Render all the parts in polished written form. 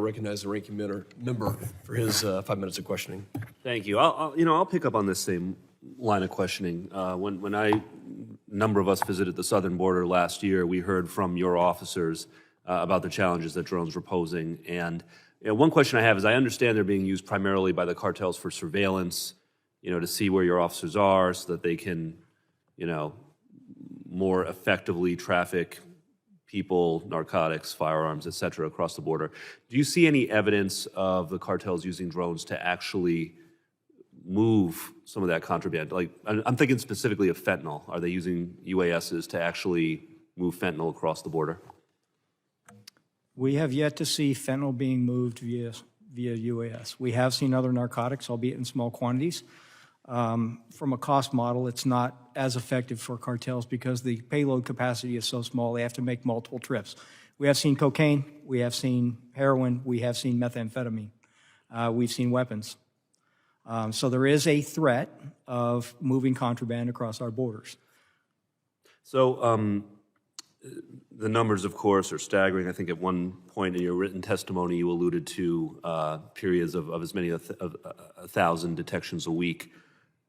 recognize the ranking member for his 5 minutes of questioning. Thank you. I'll pick up on this same line of questioning. When a number of us visited the southern border last year, we heard from your officers about the challenges that drones were posing. And one question I have is, I understand they're being used primarily by the cartels for surveillance, to see where your officers are so that they can, more effectively traffic people, narcotics, firearms, et cetera, across the border. Do you see any evidence of the cartels using drones to actually move some of that contraband? Like, I'm thinking specifically of fentanyl. Are they using UASs to actually move fentanyl across the border? We have yet to see fentanyl being moved via UAS. We have seen other narcotics, albeit in small quantities. From a cost model, it's not as effective for cartels because the payload capacity is so small, they have to make multiple trips. We have seen cocaine, we have seen heroin, we have seen methamphetamine, we've seen weapons. So there is a threat of moving contraband across our borders. So the numbers, of course, are staggering. I think at one point in your written testimony, you alluded to periods of as many as 1,000 detections a week.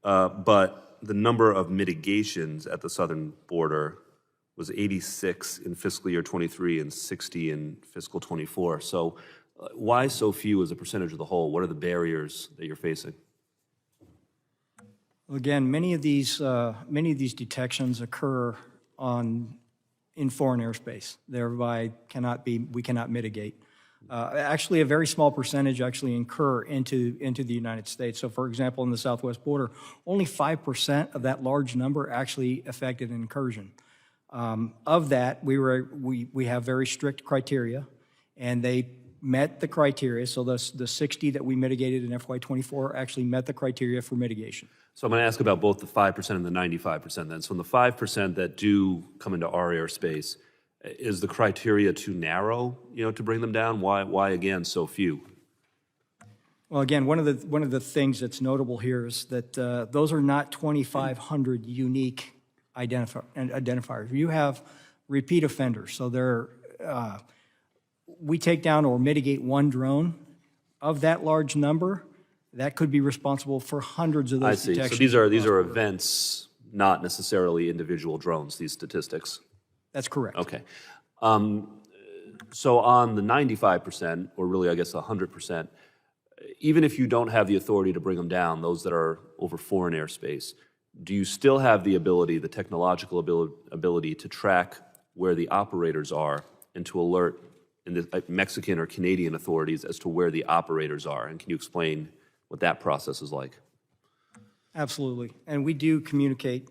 But the number of mitigations at the southern border was 86 in fiscal year 23 and 60 in fiscal 24. So why so few as a percentage of the whole? What are the barriers that you're facing? Well, again, many of these detections occur in foreign airspace, thereby we cannot mitigate. Actually, a very small percentage actually incur into the United States. So, for example, in the southwest border, only 5% of that large number actually affected an incursion. Of that, we have very strict criteria, and they met the criteria. So the 60 that we mitigated in FY24 actually met the criteria for mitigation. So I'm going to ask about both the 5% and the 95% then. So in the 5% that do come into our airspace, is the criteria too narrow, to bring them down? Why again, so few? Well, again, one of the things that's notable here is that those are not 2,500 unique identifiers. You have repeat offenders. So we take down or mitigate one drone. Of that large number, that could be responsible for hundreds of those detections. So these are events, not necessarily individual drones, these statistics? That's correct. Okay. So on the 95%, or really I guess 100%, even if you don't have the authority to bring them down, those that are over foreign airspace, do you still have the ability, the technological ability to track where the operators are and to alert the Mexican or Canadian authorities as to where the operators are? And can you explain what that process is like? Absolutely. And we do communicate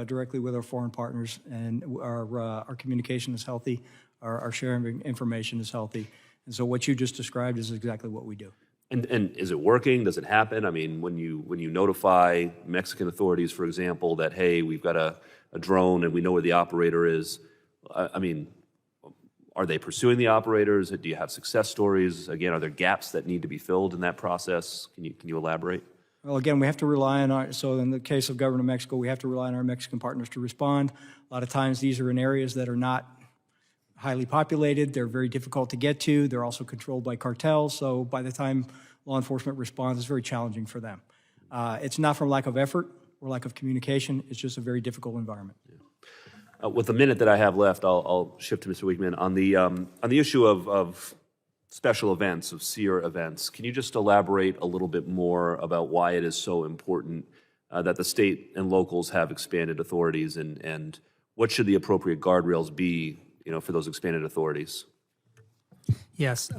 directly with our foreign partners, and our communication is healthy, our sharing of information is healthy. And so what you just described is exactly what we do. And is it working? Does it happen? I mean, when you notify Mexican authorities, for example, that, hey, we've got a drone and we know where the operator is, I mean, are they pursuing the operators? Do you have success stories? Again, are there gaps that need to be filled in that process? Can you elaborate? Well, again, we have to rely on so in the case of Government of Mexico, we have to rely on our Mexican partners to respond. A lot of times these are in areas that are not highly populated. They're very difficult to get to. They're also controlled by cartels. So by the time law enforcement responds, it's very challenging for them. It's not from lack of effort or lack of communication. It's just a very difficult environment. Yeah. With the minute that I have left, I'll shift to Mr. Weekman. On the issue of special events, of SEER events, can you just elaborate a little bit more about why it is so important that the state and locals have expanded authorities, and what should the appropriate guardrails be, for those expanded authorities? Yes.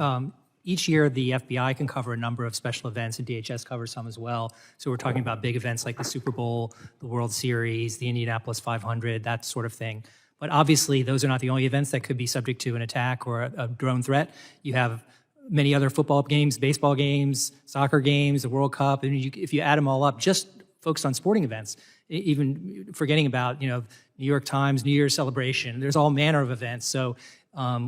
Each year, the FBI can cover a number of special events, and DHS covers some as well. So we're talking about big events like the Super Bowl, the World Series, the Indianapolis 500, that sort of thing. But obviously, those are not the only events that could be subject to an attack or a drone threat. You have many other football games, baseball games, soccer games, the World Cup. And if you add them all up, just focused on sporting events, even forgetting about New York Times, New Year's celebration, there's all manner of events. So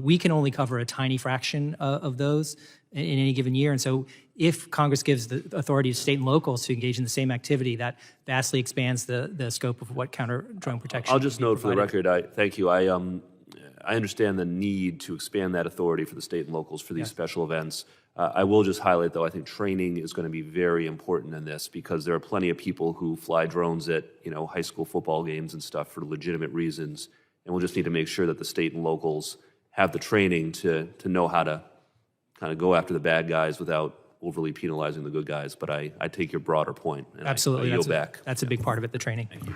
we can only cover a tiny fraction of those in any given year. And so if Congress gives the authority to state and locals to engage in the same activity, that vastly expands the scope of what counter-drone protection. I'll just note for the record, thank you. I I understand the need to expand that authority for the state and locals for these special events. I will just highlight, though, I think training is going to be very important in this because there are plenty of people who fly drones at, high school football games and stuff for legitimate reasons. And we'll just need to make sure that the state and locals have the training to know how to kind of go after the bad guys without overly penalizing the good guys. But I take your broader point. And Absolutely. I yield back. That's a big part of it, the training. Thank you.